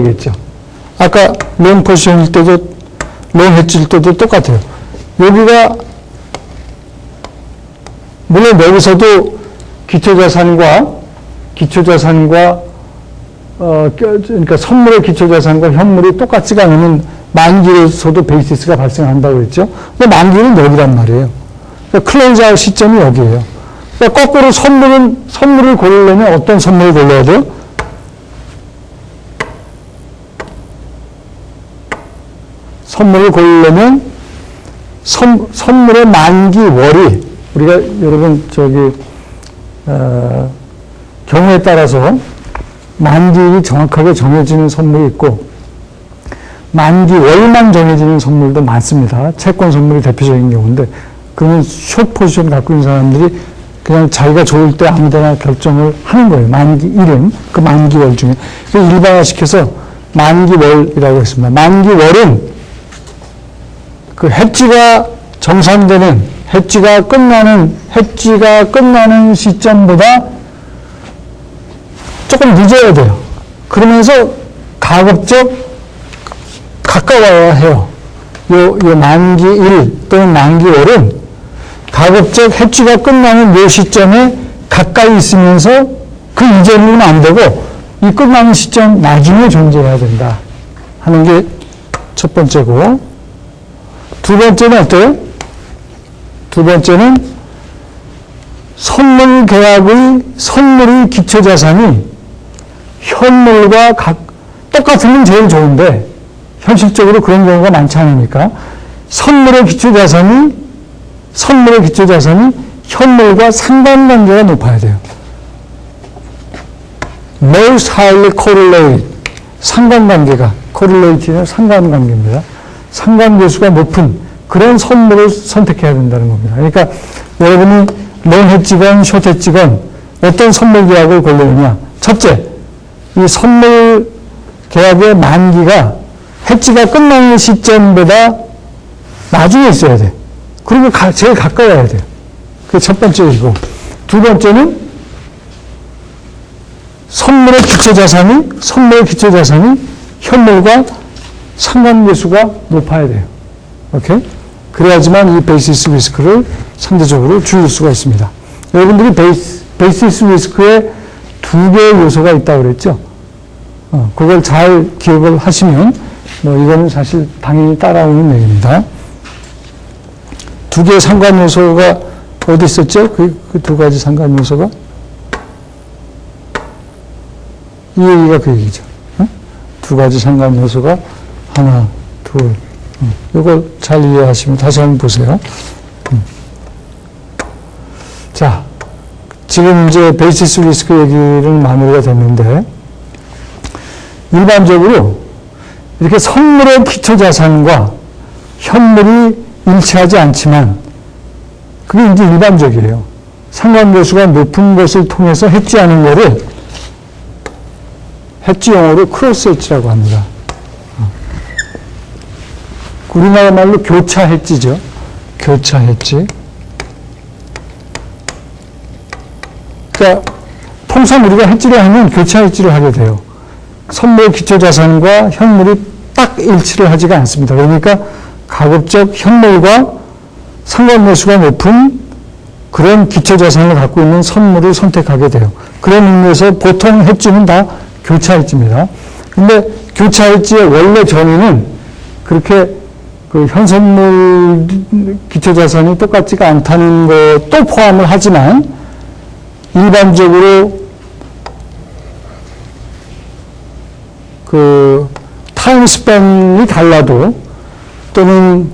되겠죠. 아까 롱 포지션일 때도, 롱 해지일 때도 똑같아요. 여기가, 물론 여기서도 기초자산과, 그러니까 선물의 기초자산과 현물이 똑같지가 않으면 만기에서도 베이시스가 발생한다고 그랬죠. 근데 만기는 여기란 말이에요. 그러니까 클로즈 아웃 시점이 여기에요. 그러니까 거꾸로 선물을 고르려면 어떤 선물을 골라야 돼요? 선물을 고르려면 선물의 만기 월이, 우리가 여러분 경우에 따라서 만기일이 정확하게 정해지는 선물이 있고 만기 월만 정해지는 선물도 많습니다. 채권 선물이 대표적인 경우인데, 그러면 숏 포지션 갖고 있는 사람들이 그냥 자기가 좋을 때 아무데나 결정을 하는 거예요. 만기일은 그 만기월 중에. 일반화시켜서 만기월이라고 했습니다. 만기월은 그 해지가 정산되는, 해지가 끝나는 시점보다 조금 늦어야 돼요. 그러면서 가급적 가까워야 해요. 요 만기일 또는 만기월은 가급적 해지가 끝나는 요 시점에 가까이 있으면서 그 이전은 안 되고 이 끝나는 시점 나중에 존재해야 된다 하는 게 첫 번째고, 두 번째는 어때요? 두 번째는 선물 계약의 선물의 기초자산이 현물과 똑같으면 제일 좋은데 현실적으로 그런 경우가 많지 않으니까 선물의 기초자산이 현물과 상관관계가 높아야 돼요. Most highly correlated, 상관관계가, correlate는 상관관계입니다. 상관계수가 높은 그런 선물을 선택해야 된다는 겁니다. 그러니까 여러분이 롱 해지건 숏 해지건 어떤 선물 계약을 고르느냐. 첫째, 이 선물 계약의 만기가 해지가 끝나는 시점보다 나중에 있어야 돼. 그리고 제일 가까워야 돼요. 그게 첫 번째이고, 두 번째는 선물의 기초자산이 현물과 상관계수가 높아야 돼요. 오케이? 그래야지만 이 베이시스 리스크를 상대적으로 줄일 수가 있습니다. 여러분들이 베이시스 리스크에 두 개의 요소가 있다고 그랬죠? 그걸 잘 기억을 하시면, 이거는 사실 당연히 따라오는 얘기입니다. 두 개의 상관 요소가 어디 있었죠? 그 두 가지 상관 요소가? 이 얘기가 그 얘기죠. 두 가지 상관 요소가 하나, 둘. 이걸 잘 이해하시면 다시 한번 보세요. 자, 지금 이제 베이시스 리스크 얘기는 마무리가 됐는데, 일반적으로 이렇게 선물의 기초자산과 현물이 일치하지 않지만, 그게 이제 일반적이에요. 상관계수가 높은 것을 통해서 해지하는 거를 해지용어로 크로스 해지라고 합니다. 우리나라 말로 교차 해지죠. 교차 해지. 그러니까 통상 우리가 해지를 하면 교차 해지를 하게 돼요. 선물 기초자산과 현물이 딱 일치를 하지가 않습니다. 그러니까 가급적 현물과 상관계수가 높은 그런 기초자산을 갖고 있는 선물을 선택하게 돼요. 그런 의미에서 보통 해지는 다 교차 해지입니다. 근데 교차 해지의 원래 전의는 그렇게 그 현선물 기초자산이 똑같지가 않다는 것도 포함을 하지만, 일반적으로 그 타임 스팬이 달라도 또는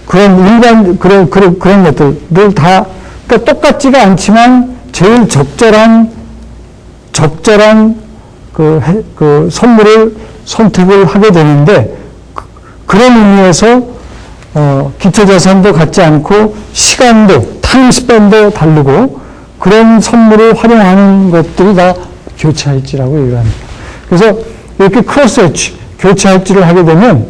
그런 것들을 다 그러니까 똑같지가 않지만 제일 적절한 그 선물을 선택을 하게 되는데, 그런 의미에서 기초자산도 같지 않고 시간도 타임 스팬도 다르고 그런 선물을 활용하는 것들이 다 교차 해지라고 얘기를 합니다. 그래서 이렇게 크로스 해지, 교차 해지를 하게 되면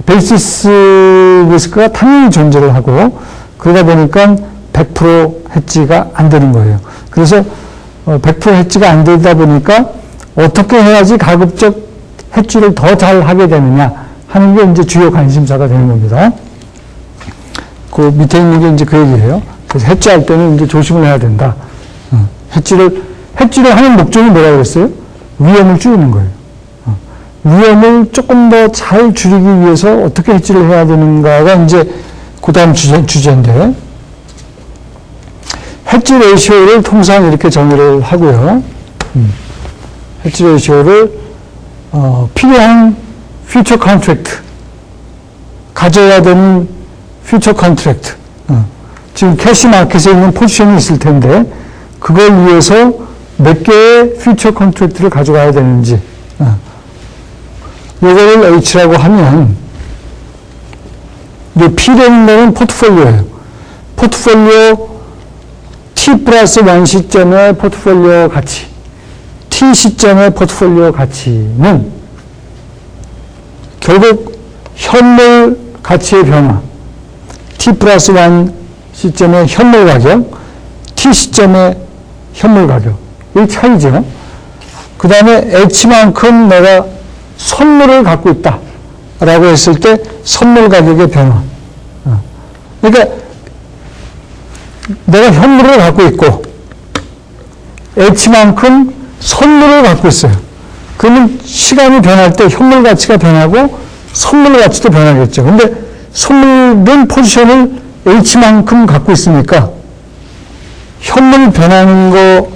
베이시스 리스크가 당연히 존재를 하고, 그러다 보니까 100% 해지가 안 되는 거예요. 그래서 100% 해지가 안 되다 보니까 어떻게 해야지 가급적 해지를 더 잘 하게 되느냐 하는 게 이제 주요 관심사가 되는 겁니다. 그 밑에 있는 게 이제 그 얘기예요. 그래서 해지할 때는 이제 조심을 해야 된다. 해지를 하는 목적이 뭐라고 그랬어요? 위험을 줄이는 거예요. 위험을 조금 더 잘 줄이기 위해서 어떻게 해지를 해야 되는가가 이제 그 다음 주제인데, 해지 레이시오를 통상 이렇게 정의를 하고요. 해지 레이시오를 필요한 퓨처 컨트랙트, 가져야 되는 퓨처 컨트랙트, 지금 캐시 마켓에 있는 포지션이 있을 텐데 그걸 위해서 몇 개의 퓨처 컨트랙트를 가져가야 되는지, 이거를 H라고 하면, 이제 P라는 거는 포트폴리오예요. 포트폴리오 T+1 시점의 포트폴리오 가치, T 시점의 포트폴리오 가치는 결국 현물 가치의 변화, T+1 시점의 현물 가격, T 시점의 현물 가격, 이 차이죠. 그 다음에 H만큼 내가 선물을 갖고 있다 라고 했을 때 선물 가격의 변화. 그러니까 내가 현물을 갖고 있고 H만큼 선물을 갖고 있어요. 그러면 시간이 변할 때 현물 가치가 변하고 선물 가치도 변하겠죠. 근데 선물은 포지션을 H만큼 갖고 있으니까 현물 변하는 거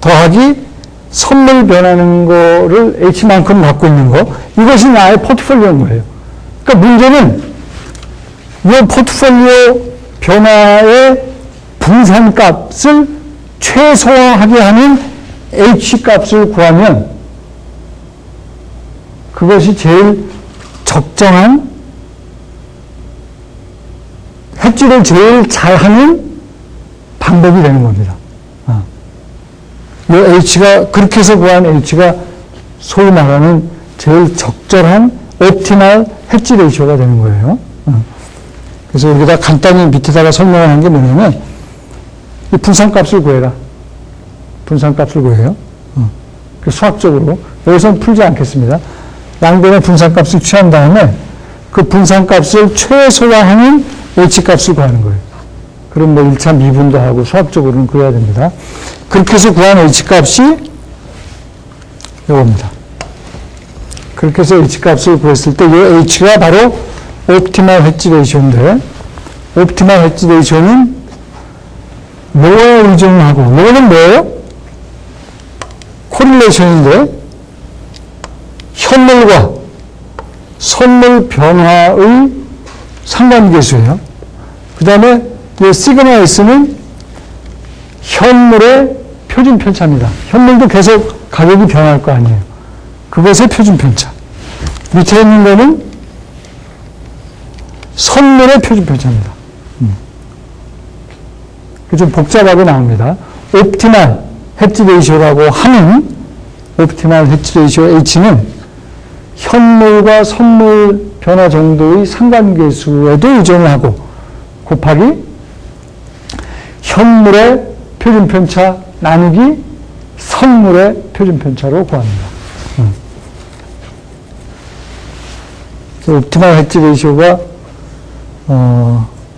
더하기 선물 변하는 거를 H만큼 갖고 있는 거, 이것이 나의 포트폴리오인 거예요. 그러니까 문제는 이 포트폴리오 변화의 분산값을 최소화하게 하는 H값을 구하면 그것이 제일 적정한, 해지를 제일 잘하는 방법이 되는 겁니다. 이 H가, 그렇게 해서 구한 H가 소위 말하는 제일 적절한 옵티멀 해지 레이쇼가 되는 거예요. 그래서 여기다 간단히 밑에다가 설명한 게 뭐냐면, 이 분산값을 구해라. 분산값을 구해요. 수학적으로. 여기서는 풀지 않겠습니다. 양변의 분산값을 취한 다음에 그 분산값을 최소화하는 H값을 구하는 거예요. 그럼 뭐 1차 미분도 하고 수학적으로는 그래야 됩니다. 그렇게 해서 구한 H값이 이겁니다. 그렇게 해서 H값을 구했을 때 이 H가 바로 옵티멀 해지 레이쇼인데, 옵티멀 해지 레이쇼는 뭐에 의존을 하고, 뭐는 뭐예요? 코릴레이션인데 현물과 선물 변화의 상관계수예요. 그 다음에 이 시그마 S는 현물의 표준 편차입니다. 현물도 계속 가격이 변할 거 아니에요. 그것의 표준 편차. 밑에 있는 거는 선물의 표준 편차입니다. 좀 복잡하게 나옵니다. 옵티멀 해지 레이쇼라고 하는 옵티멀 해지 레이쇼 H는 현물과 선물 변화 정도의 상관계수에도 의존을 하고 곱하기 현물의 표준 편차 나누기 선물의 표준 편차로 구합니다. 옵티멀 해지 레이쇼가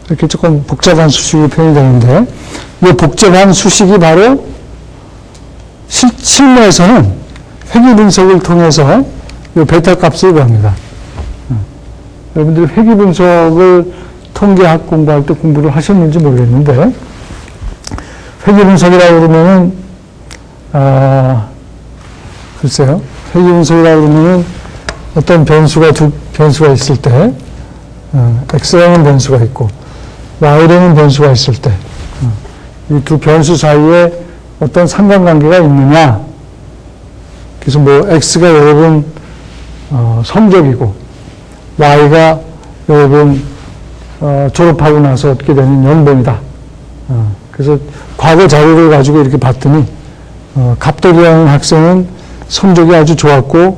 이렇게 조금 복잡한 수식으로 표현이 되는데, 이 복잡한 수식이 바로 실무에서는 회귀 분석을 통해서 이 베타 값을 구합니다. 여러분들이 회귀 분석을 통계학 공부할 때 공부를 하셨는지 모르겠는데, 회귀 분석이라고 그러면은, 글쎄요. 회귀 분석이라고 그러면은 어떤 두 변수가 있을 때, X라는 변수가 있고, Y라는 변수가 있을 때, 이 두 변수 사이에 어떤 상관관계가 있느냐. 그래서 뭐, X가 여러분, 성적이고, Y가 여러분, 졸업하고 나서 얻게 되는 연봉이다. 그래서 과거 자료를 가지고 이렇게 봤더니, 갑돌이라는 학생은 성적이 아주 좋았고,